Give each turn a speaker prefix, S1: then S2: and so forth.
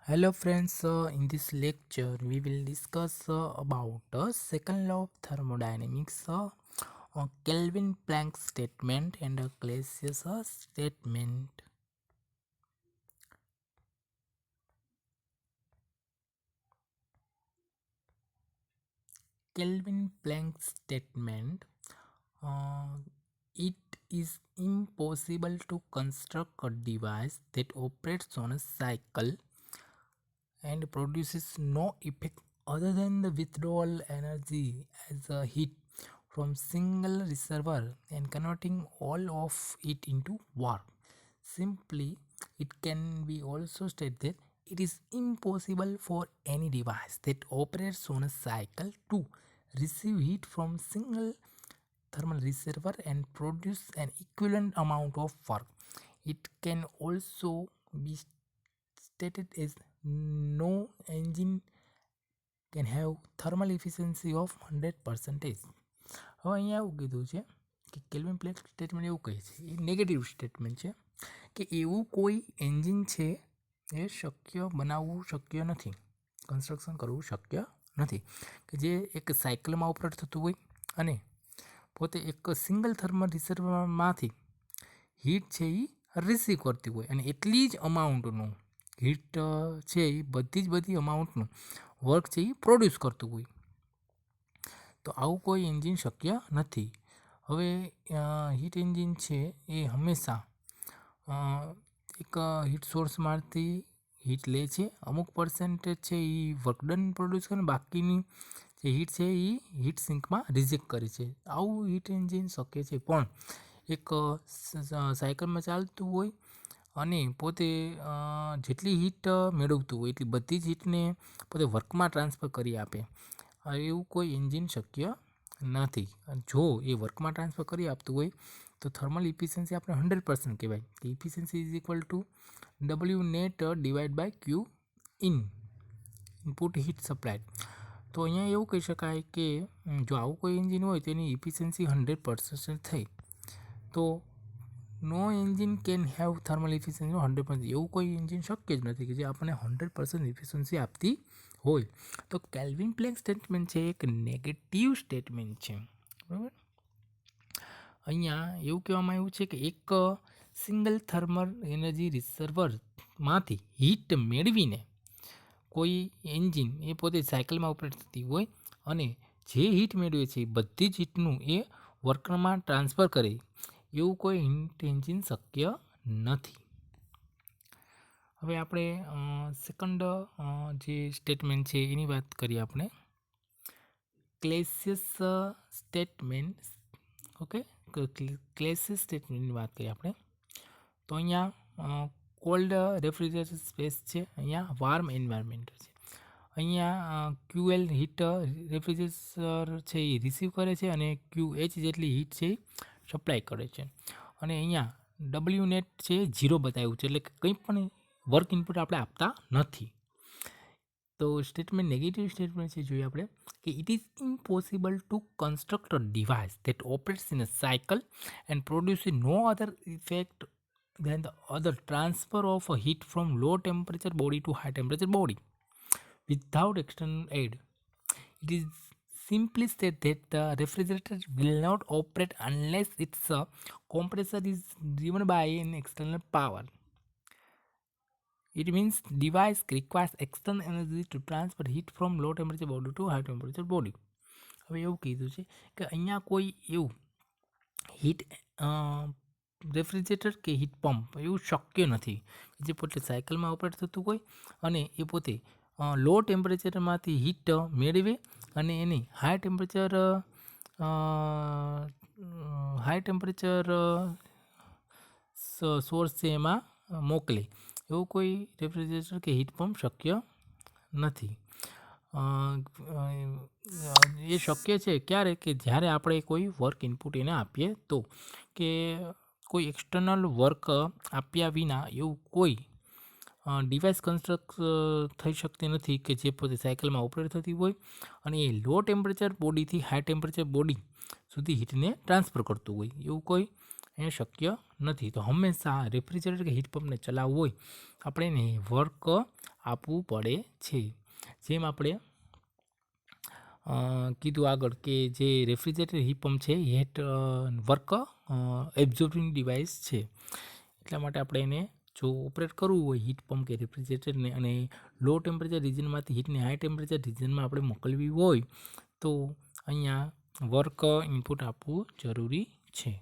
S1: Hello friends, in this lecture we will discuss about second law of thermodynamics, Kelvin Planck statement and Clausius statement. Kelvin Planck statement, uh, it is impossible to construct a device that operates on a cycle and produces no effect other than the withdrawal energy as a heat from single reservoir and converting all of it into work. Simply, it can be also stated that it is impossible for any device that operates on a cycle to receive heat from single thermal reservoir and produce an equivalent amount of work. It can also be stated as no engine can have thermal efficiency of 100%. હવે અહીંયા એવું કીધું છે કે kelvin Planck statement એવું કહે છે, એ negative statement છે કે એવું કોઈ એન્જિન છે એ બનાવવું શક્ય નથી, કન્સ્ટ્રક્શન કરવું શક્ય નથી કે જે એક સાયકલમાં ઓપરેટ થતું હોય અને પોતે એક સિંગલ થર્મલ રિસર્વરમાંથી હીટ છે એ રિસીવ કરતી હોય અને એટલી જ અમાઉન્ટનું હીટ છે એ બધી અમાઉન્ટનું વર્ક છે એ પ્રોડ્યુસ કરતું હોય. તો આવું કોઈ એન્જિન શક્ય નથી. હવે હીટ એન્જિન છે એ હંમેશા એક હીટ સોર્સમાંથી હીટ લે છે, અમુક પર્સન્ટેજ છે એ વર્કડન પ્રોડ્યુસ કરે, બાકીની જે હીટ છે એ હીટ સિંકમાં રિજેક્ટ કરે છે. આવું હીટ એન્જિન શક્ય છે, પણ એક સાયકલમાં ચાલતું હોય અને પોતે જેટલી હીટ મેળવતું હોય એટલી બધી જ હીટને પોતે વર્કમાં ટ્રાન્સફર કરી આપે, એવું કોઈ એન્જિન શક્ય નથી. જો એ વર્કમાં ટ્રાન્સફર કરી આપતું હોય તો થર્મલ ઇફિશિયન્સી આપણે 100% કહેવાય. Efficiency is equal to W net divide by Q input heat supply. તો અહીંયા એવું કહી શકાય કે જો આવું કોઈ એન્જિન હોય તો એની ઇફિશિયન્સી 100% થઈ. તો no engine can have thermal efficiency 100%. એવું કોઈ એન્જિન શક્ય જ નથી કે જે આપણને 100% ઇફિશિયન્સી આપતી હોય. તો કેલ્વિન પ્લેન્ક સ્ટેટમેન્ટ છે એક નેગેટિવ સ્ટેટમેન્ટ છે, બરાબર. અહીંયા એવું કહેવામાં આવ્યું છે કે એક સિંગલ થર્મલ એનર્જી રિસર્વરમાંથી હીટ મેળવીને કોઈ એન્જિન એ પોતે સાયકલમાં ઓપરેટ થતી હોય અને જે હીટ મેળવે છે એ બધી જ હીટનું એ વર્કરમાં ટ્રાન્સફર કરે, એવું કોઈ હીટ એન્જિન શક્ય નથી. હવે આપણે સેકન્ડ જે સ્ટેટમેન્ટ છે એની વાત કરીએ આપણે, ક્લેસિયસ સ્ટેટમેન્ટ. ઓકે, ક્લેસિયસ સ્ટેટમેન્ટની વાત કરીએ આપણે તો અહીંયા કોલ્ડ રેફ્રિજરેટર સ્પેસ છે, અહીંયા વાર્મ એન્વાયરમેન્ટ છે. અહીંયા QL હીટ રેફ્રિજરેટર છે એ રિસીવ કરે છે અને QH જેટલી હીટ છે એ સપ્લાય કરે છે. અને અહીંયા W નેટ છે 0 બતાવ્યું છે, એટલે કે કંઈ પણ વર્ક ઇનપુટ આપણે આપતા નથી. તો સ્ટેટમેન્ટ નેગેટિવ સ્ટેટમેન્ટ છે જોઈએ આપણે કે it is impossible to construct a device that operates in a cycle and produce no other effect than the other transfer of a heat from low temperature body to high temperature body without external aid. It is simply said that the refrigerator will not operate unless its compressor is driven by an external power. It means device requires external energy to transfer heat from low temperature body to high temperature body. હવે એવું કીધું છે કે અહીંયા કોઈ એવું heat refrigerator કે heat pump એવું શક્ય નથી જે પોતે સાયકલમાં ઓપરેટ થતું હોય અને એ પોતે લો ટેમ્પરેચરમાંથી હીટ મેળવે અને એને હાઈ ટેમ્પરેચર સોર્સ છે એમાં મોકલે, એવું કોઈ રેફ્રિજરેટર કે હીટ પંપ શક્ય નથી. એ શક્ય છે ક્યારે કે જ્યારે આપણે કોઈ વર્ક ઇનપુટ એને આપીએ તો, કે કોઈ એક્સટર્નલ વર્ક આપ્યા વિના એવું કોઈ ડિવાઇસ કન્સ્ટ્રક્ટ થઈ શકતી નથી કે જે પોતે સાયકલમાં ઓપરેટ થતી હોય અને એ લો ટેમ્પરેચર બોડીથી હાઈ ટેમ્પરેચર બોડી સુધી હીટને ટ્રાન્સફર કરતું હોય, એવું કોઈ એ શક્ય નથી. તો હંમેશા રેફ્રિજરેટર કે હીટ પંપને ચલાવવું હોય આપણે એને વર્ક આપવું પડે છે. જેમ આપણે કીધું આગળ કે જે રેફ્રિજરેટર હીટ પંપ છે હીટ વર્ક એબ્ઝોર્બિંગ ડિવાઇસ છે. એટલા માટે આપણે એને જો ઓપરેટ કરવું હોય હીટ પંપ કે રેફ્રિજરેટરને અને લો ટેમ્પરેચર રિજનમાંથી હીટને હાઈ ટેમ્પરેચર રિજનમાં આપણે મોકલવી હોય તો અહીંયા વર્ક ઇનપુટ આપવું જરૂરી છે.